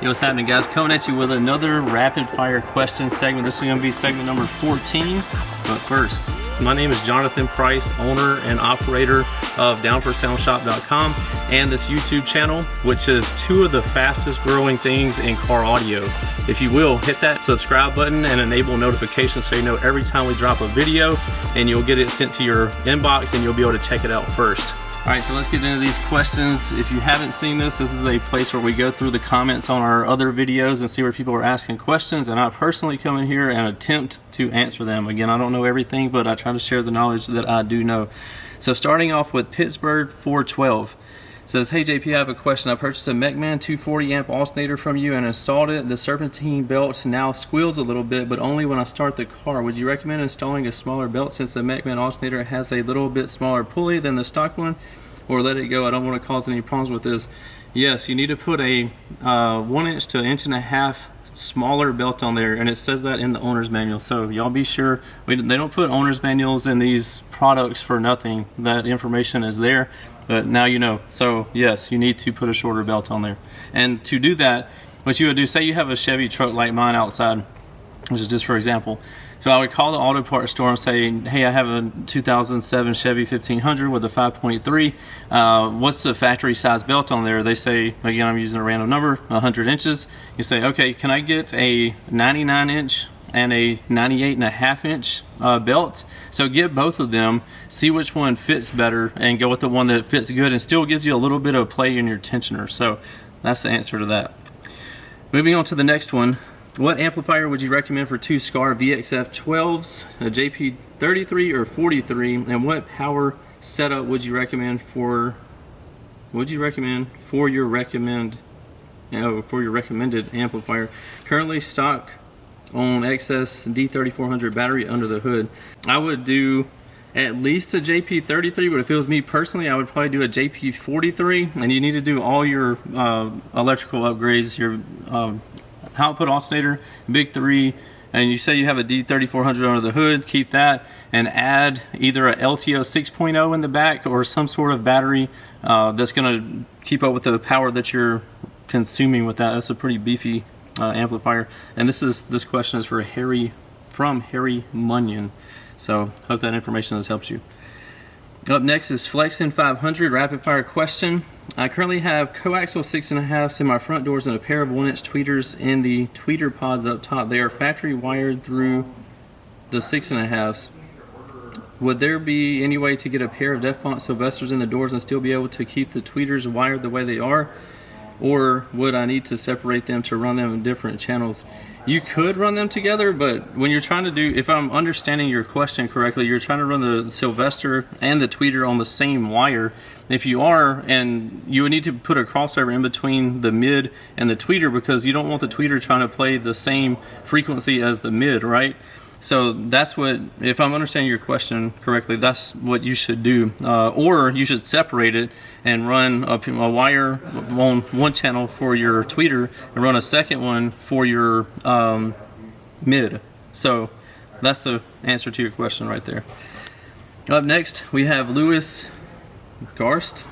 Yo, what's happening, guys? Coming at you with another rapid fire question segment. This is going to be segment number 14. But first, my name is Johnathan Price, owner and operator of downforsoundshop.com and this YouTube channel, which is two of the fastest growing things in car audio. If you will, hit that subscribe button and enable notifications so you know every time we drop a video, and you'll get it sent to your inbox and you'll be able to check it out first. All right, so let's get into these questions. If you haven't seen this, this is a place where we go through the comments on our other videos and see where people are asking questions, and I personally come in here and attempt to answer them. Again, I don't know everything, but I try to share the knowledge that I do know. So starting off with Pittsburgh 412. Says, hey JP, I have a question. I purchased a Mechman 240 amp alternator from you and installed it. The serpentine belt now squeals a little bit, but only when I start the car. Would you recommend installing a smaller belt since the Mechman alternator has a little bit smaller pulley than the stock one, or let it go? I don't want to cause any problems with this. Yes, you need to put a 1 inch to 1.5 inches smaller belt on there, and it says that in the owner's manual. So y'all be sure, they don't put owner's manuals in these products for nothing. That information is there. But now you know. So yes, you need to put a shorter belt on there. And to do that, what you would do, say you have a Chevy truck like mine outside, which is just for example. So I would call the auto parts store and say, hey, I have a 2007 Chevy 1500 with a 5.3. What's the factory size belt on there? They say, again, I'm using a random number, 100 inches. You say, okay, can I get a 99 inch and a 98.5 inch belt? So get both of them, see which one fits better, and go with the one that fits good and still gives you a little bit of play in your tensioner. So that's the answer to that. Moving on to the next one. What amplifier would you recommend for two SCAR VXF 12s, a JP 33 or 43, and what power setup would you recommend for your recommended amplifier? Currently stock on XS D3400 battery under the hood. I would do at least a JP33, but if it was me personally, I would probably do a JP43. And you need to do all your electrical upgrades, your output alternator, big 3, and you say you have a D3400 under the hood, keep that and add either a LTO 6.0 in the back or some sort of battery that's going to keep up with the power that you're consuming with that. That's a pretty beefy amplifier. And this question is for Harry Munyon. So hope that information has helped you. Up next is Flexin 500 rapid fire question. I currently have coaxial 6.5s in my front doors and a pair of 1 inch tweeters in the tweeter pods up top. They are factory wired through the 6.5s. Would there be any way to get a pair of DEFPONT Sylvesters in the doors and still be able to keep the tweeters wired the way they are? Or would I need to separate them to run them in different channels? You could run them together, but when you're trying to do, if I'm understanding your question correctly, you're trying to run the Sylvester and the tweeter on the same wire. If you are, and you would need to put a crossover in between the mid and the tweeter, because you don't want the tweeter trying to play the same frequency as the mid, right? So that's what, if I'm understanding your question correctly, that's what you should do. Or you should separate it and run a wire on one channel for your tweeter and run a second one for your mid. So that's the answer to your question right there. Up next, we have Lewis Garst,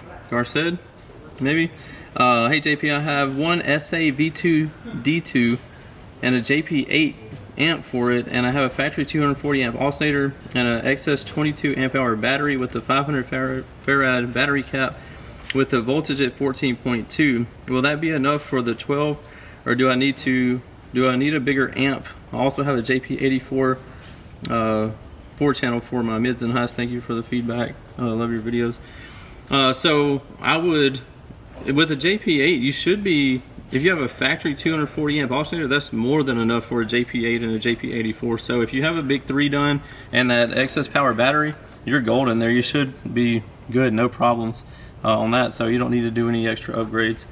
maybe. Hey JP, I have one SA V2 D2 and a JP8 amp for it, and I have a factory 240 amp alternator and an XS 22 amp hour battery with the 500 farad battery cap with the voltage at 14.2. Will that be enough for the 12, or do I need a bigger amp? I also have a JP84 4 channel for my mids and highs. Thank you for the feedback. I love your videos. So I would, with a JP8, you should be, if you have a factory 240 amp alternator, that's more than enough for a JP8 and a JP84. So if you have a big 3 done and that excess power battery, you're golden there. You should be good, no problems on that. So you don't need to do any extra upgrades.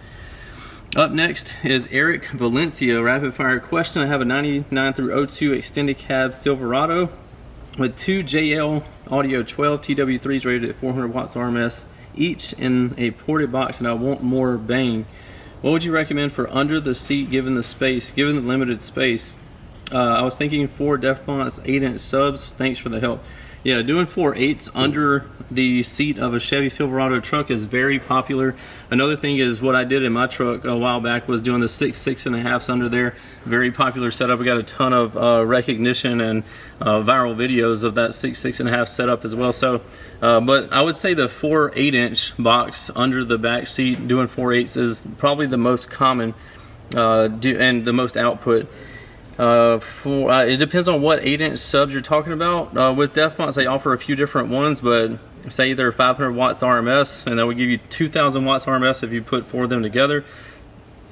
Up next is Eric Valencia, rapid fire question. I have a 99 through 02 extended cab Silverado with 2 JL Audio 12 TW3s rated at 400 watts RMS each in a ported box, and I want more bang. What would you recommend for under the seat given the limited space? I was thinking 4 DEFPONT's 8 inch subs. Thanks for the help. Yeah, doing 4/8 under the seat of a Chevy Silverado truck is very popular. Another thing is what I did in my truck a while back was doing the 6.5s under there. Very popular setup. We got a ton of recognition and viral videos of that 6.5 setup as well. So, but I would say the 4/8" box under the back seat doing 4/8 is probably the most common and the most output. It depends on what 8" subs you're talking about. With DefBonds, they offer a few different ones, but say they're 500 watts RMS, and that would give you 2,000 watts RMS if you put 4 of them together.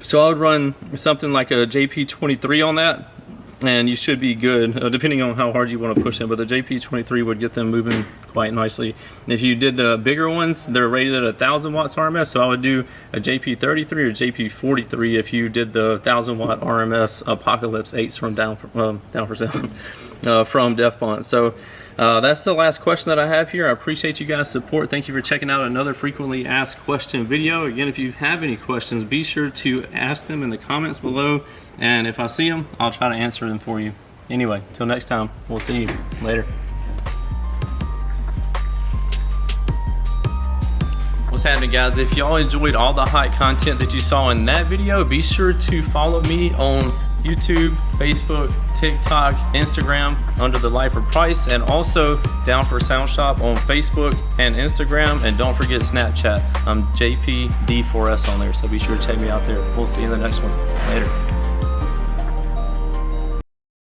So I would run something like a JP23 on that, and you should be good, depending on how hard you want to push them. But the JP23 would get them moving quite nicely. If you did the bigger ones, they're rated at 1,000 watts RMS, so I would do a JP33 or JP43 if you did the 1,000 watt RMS Apocalypse 8s from down for from DefBonds. So that's the last question that I have here. I appreciate you guys' support. Thank you for checking out another frequently asked question video. Again, if you have any questions, be sure to ask them in the comments below, and if I see them, I'll try to answer them for you. Anyway, until next time, we'll see you later. What's happening, guys? If y'all enjoyed all the hot content that you saw in that video, be sure to follow me on YouTube, Facebook, TikTok, Instagram under the Life of Price, and also Down for Sound Shop on Facebook and Instagram. And don't forget Snapchat. I'm JPD4S on there, so be sure to check me out there. We'll see you in the next one. Later.